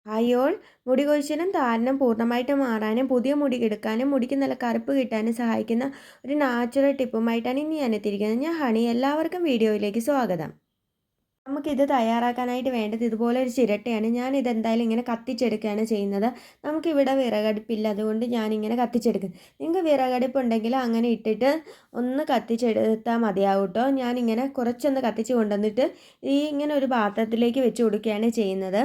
Hi all. മുടി കൊഴിച്ചിലും താരനും പൂർണ്ണമായിട്ട് മാറാനും പുതിയ മുടി എടുക്കാനും മുടിക്ക് നല്ല കറുപ്പ് കിട്ടാനും സഹായിക്കുന്ന ഒരു നാച്ചുറൽ ടിപ്പുമായിട്ടാണ് ഇനി ഞാൻ എത്തിയിരിക്കുന്നത്. ഞാൻ ഹണി. എല്ലാവർക്കും വീഡിയോയിലേക്ക് സ്വാഗതം. നമുക്കിത് തയ്യാറാക്കാനായിട്ട് വേണ്ടത് ഇതുപോലെ ഒരു ചിരട്ടയാണ്. ഞാനിതെന്തായാലും ഇങ്ങനെ കത്തിച്ചെടുക്കുകയാണ് ചെയ്യുന്നത്. നമുക്കിവിടെ വിറകടുപ്പില്ല, അതുകൊണ്ട് ഞാനിങ്ങനെ കത്തിച്ചെടുക്കും. നിങ്ങൾക്ക് വിറകടുപ്പുണ്ടെങ്കിൽ അങ്ങനെ ഇട്ടിട്ട് ഒന്ന് കത്തിച്ചെടുത്താൽ മതിയാവും കേട്ടോ. ഞാനിങ്ങനെ കുറച്ചൊന്ന് കത്തിച്ച് കൊണ്ടുവന്നിട്ട് ഇങ്ങനെ ഒരു പാത്രത്തിലേക്ക് വെച്ച് കൊടുക്കുകയാണ് ചെയ്യുന്നത്.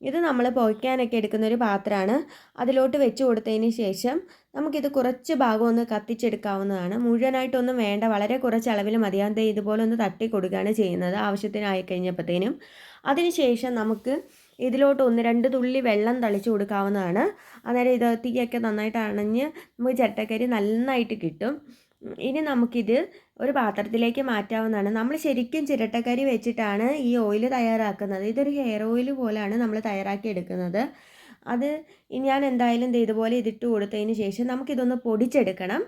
ഇത് നമ്മൾ പുകയ്ക്കാനൊക്കെ എടുക്കുന്ന ഒരു പാത്രമാണ്. അതിലോട്ട് വെച്ച് കൊടുത്തതിന് ശേഷം നമുക്കിത് കുറച്ച് ഭാഗം ഒന്ന് കത്തിച്ചെടുക്കാവുന്നതാണ്. മുഴുവനായിട്ടൊന്നും വേണ്ട, വളരെ കുറച്ച് അളവിൽ മതിയാകും. ഇതുപോലെ ഒന്ന് തട്ടി കൊടുക്കുകയാണ് ചെയ്യുന്നത് ആവശ്യത്തിനായി കഴിഞ്ഞപ്പോഴത്തേനും. അതിനുശേഷം നമുക്ക് ഇതിലോട്ട് 1-2 തുള്ളി വെള്ളം തളിച്ച് കൊടുക്കാവുന്നതാണ്. അന്നേരം ഇത് തീയൊക്കെ നന്നായിട്ട് അണഞ്ഞ് നമുക്ക് ചട്ടക്കരി നന്നായിട്ട് കിട്ടും. ഇനി നമുക്കിത് ഒരു പാത്രത്തിലേക്ക് മാറ്റാവുന്നതാണ്. നമ്മൾ ശരിക്കും ചിരട്ടക്കരി വെച്ചിട്ടാണ് ഈ ഓയിൽ തയ്യാറാക്കുന്നത്. ഇതൊരു ഹെയർ ഓയിൽ പോലെയാണ് നമ്മൾ തയ്യാറാക്കി എടുക്കുന്നത്. അത് ഞാൻ എന്തായാലും ഇതുപോലെ ഇതിട്ട് കൊടുത്തതിന് ശേഷം നമുക്കിതൊന്ന് പൊടിച്ചെടുക്കണം.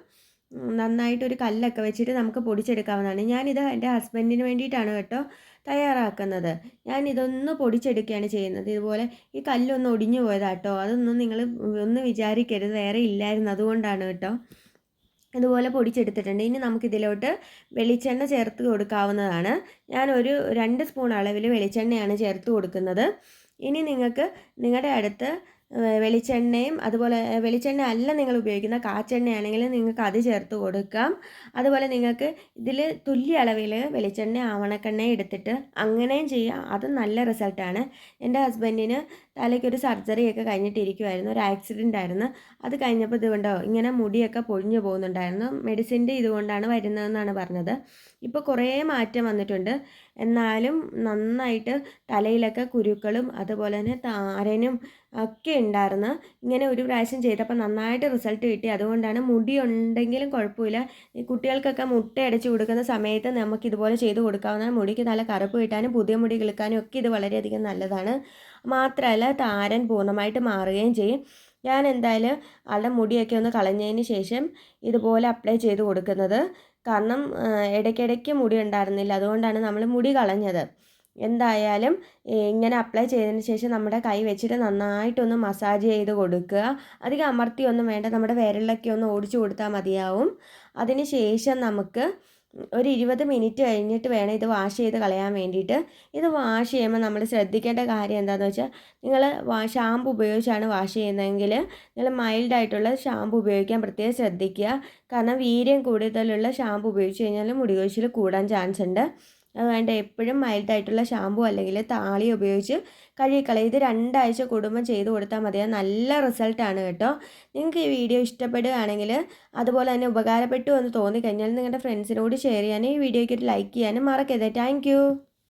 നന്നായിട്ടൊരു കല്ലൊക്കെ വെച്ചിട്ട് നമുക്ക് പൊടിച്ചെടുക്കാവുന്നതാണ്. ഞാനിത് എൻ്റെ ഹസ്ബൻഡിന് വേണ്ടിയിട്ടാണ് കേട്ടോ തയ്യാറാക്കുന്നത്. ഞാനിതൊന്ന് പൊടിച്ചെടുക്കുകയാണ് ചെയ്യുന്നത്. ഇതുപോലെ ഈ കല്ലൊന്ന് ഒടിഞ്ഞു പോയതാട്ടോ. അതൊന്നും നിങ്ങൾ ഒന്ന് വിചാരിക്കരുത്, വേറെ ഇല്ലായിരുന്നു, അതുകൊണ്ടാണ് കേട്ടോ. ഇതുപോലെ പൊടിച്ചെടുത്തിട്ടുണ്ട്. ഇനി നമുക്കിതിലോട്ട് വെളിച്ചെണ്ണ ചേർത്ത് കൊടുക്കാവുന്നതാണ്. ഞാനൊരു 2 സ്പൂൺ അളവിൽ വെളിച്ചെണ്ണയാണ് ചേർത്ത് കൊടുക്കുന്നത്. ഇനി നിങ്ങൾക്ക് നിങ്ങളുടെ അടുത്ത് വെളിച്ചെണ്ണയും അതുപോലെ വെളിച്ചെണ്ണ അല്ല നിങ്ങൾ ഉപയോഗിക്കുന്ന കാച്ചെണ്ണയാണെങ്കിൽ നിങ്ങൾക്ക് അത് ചേർത്ത് കൊടുക്കാം. അതുപോലെ നിങ്ങൾക്ക് ഇതിൽ തുല്യ അളവിൽ വെളിച്ചെണ്ണ ആവണക്കെണ്ണ എടുത്തിട്ട് അങ്ങനെയും ചെയ്യാം. അത് നല്ല റിസൾട്ടാണ്. എൻ്റെ ഹസ്ബൻഡിന് തലയ്ക്കൊരു സർജറിയൊക്കെ കഴിഞ്ഞിട്ടിരിക്കുമായിരുന്നു, ഒരു ആക്സിഡൻ്റ് ആയിരുന്നു. അത് കഴിഞ്ഞപ്പോൾ ഇതുകൊണ്ടോ ഇങ്ങനെ മുടിയൊക്കെ പൊഴിഞ്ഞു പോകുന്നുണ്ടായിരുന്നു. മെഡിസിൻ്റെ ഇതുകൊണ്ടാണ് വരുന്നതെന്നാണ് പറഞ്ഞത്. ഇപ്പോൾ കുറേ മാറ്റം വന്നിട്ടുണ്ട്. എന്നാലും നന്നായിട്ട് തലയിലൊക്കെ കുരുക്കളും അതുപോലെ തന്നെ താരനും ഒക്കെ ഉണ്ടായിരുന്നു. ഇങ്ങനെ ഒരു പ്രാവശ്യം ചെയ്തപ്പോൾ നന്നായിട്ട് റിസൾട്ട് കിട്ടി. അതുകൊണ്ടാണ് മുടി ഉണ്ടെങ്കിലും കുഴപ്പമില്ല, ഈ കുട്ടികൾക്കൊക്കെ മുട്ടയടച്ച് കൊടുക്കുന്ന സമയത്ത് നമുക്ക് ഇതുപോലെ ചെയ്ത് കൊടുക്കാവുന്നതാണ്. മുടിക്ക് നല്ല കറുപ്പ് കിട്ടാനും പുതിയ മുടി കിളുക്കാനും ഒക്കെ ഇത് വളരെയധികം നല്ലതാണ്. മാത്രമല്ല താരൻ പൂർണ്ണമായിട്ട് മാറുകയും ചെയ്യും. ഞാൻ എന്തായാലും ആളുടെ മുടിയൊക്കെ ഒന്ന് കളഞ്ഞതിന് ശേഷം ഇതുപോലെ അപ്ലൈ ചെയ്ത് കൊടുക്കുന്നത്. കാരണം ഇടയ്ക്കിടയ്ക്ക് മുടി ഉണ്ടായിരുന്നില്ല, അതുകൊണ്ടാണ് നമ്മൾ മുടി കളഞ്ഞത്. എന്തായാലും ഇങ്ങനെ അപ്ലൈ ചെയ്തതിന് ശേഷം നമ്മുടെ കൈ വെച്ചിട്ട് നന്നായിട്ടൊന്ന് മസാജ് ചെയ്ത് കൊടുക്കുക. അധികം അമർത്തിയൊന്നും വേണ്ട, നമ്മുടെ വിരലിലൊക്കെ ഒന്ന് ഓടിച്ചു കൊടുത്താൽ മതിയാവും. അതിന് ശേഷം നമുക്ക് ഒരു 20 മിനിറ്റ് കഴിഞ്ഞിട്ട് വേണം ഇത് വാഷ് ചെയ്ത് കളയാൻ വേണ്ടിയിട്ട്. ഇത് വാഷ് ചെയ്യുമ്പോൾ നമ്മൾ ശ്രദ്ധിക്കേണ്ട കാര്യം എന്താണെന്ന് വെച്ചാൽ, നിങ്ങൾ ഷാമ്പു ഉപയോഗിച്ചാണ് വാഷ് ചെയ്യുന്നതെങ്കിൽ നിങ്ങൾ മൈൽഡായിട്ടുള്ള ഷാമ്പു ഉപയോഗിക്കാൻ പ്രത്യേകം ശ്രദ്ധിക്കുക. കാരണം വീര്യം കൂടുതലുള്ള ഷാമ്പു ഉപയോഗിച്ച് കഴിഞ്ഞാൽ മുടി കൊഴിച്ചിൽ കൂടാൻ ചാൻസ് ഉണ്ട്. അതുകൊണ്ട് എപ്പോഴും മൈൽഡായിട്ടുള്ള ഷാമ്പു അല്ലെങ്കിൽ താളി ഉപയോഗിച്ച് കഴുകിക്കളയും. ഇത് 2 ആഴ്ച കൂടുമ്പോൾ ചെയ്ത് കൊടുത്താൽ മതി. നല്ല റിസൾട്ടാണ് കേട്ടോ. നിങ്ങൾക്ക് ഈ വീഡിയോ ഇഷ്ടപ്പെടുകയാണെങ്കിൽ അതുപോലെ തന്നെ ഉപകാരപ്പെട്ടു എന്ന് തോന്നിക്കഴിഞ്ഞാൽ നിങ്ങളുടെ ഫ്രണ്ട്സിനോട് ഷെയർ ചെയ്യാനും ഈ വീഡിയോയ്ക്ക് ഒരു ലൈക്ക് ചെയ്യാനും മറക്കരുത്. താങ്ക്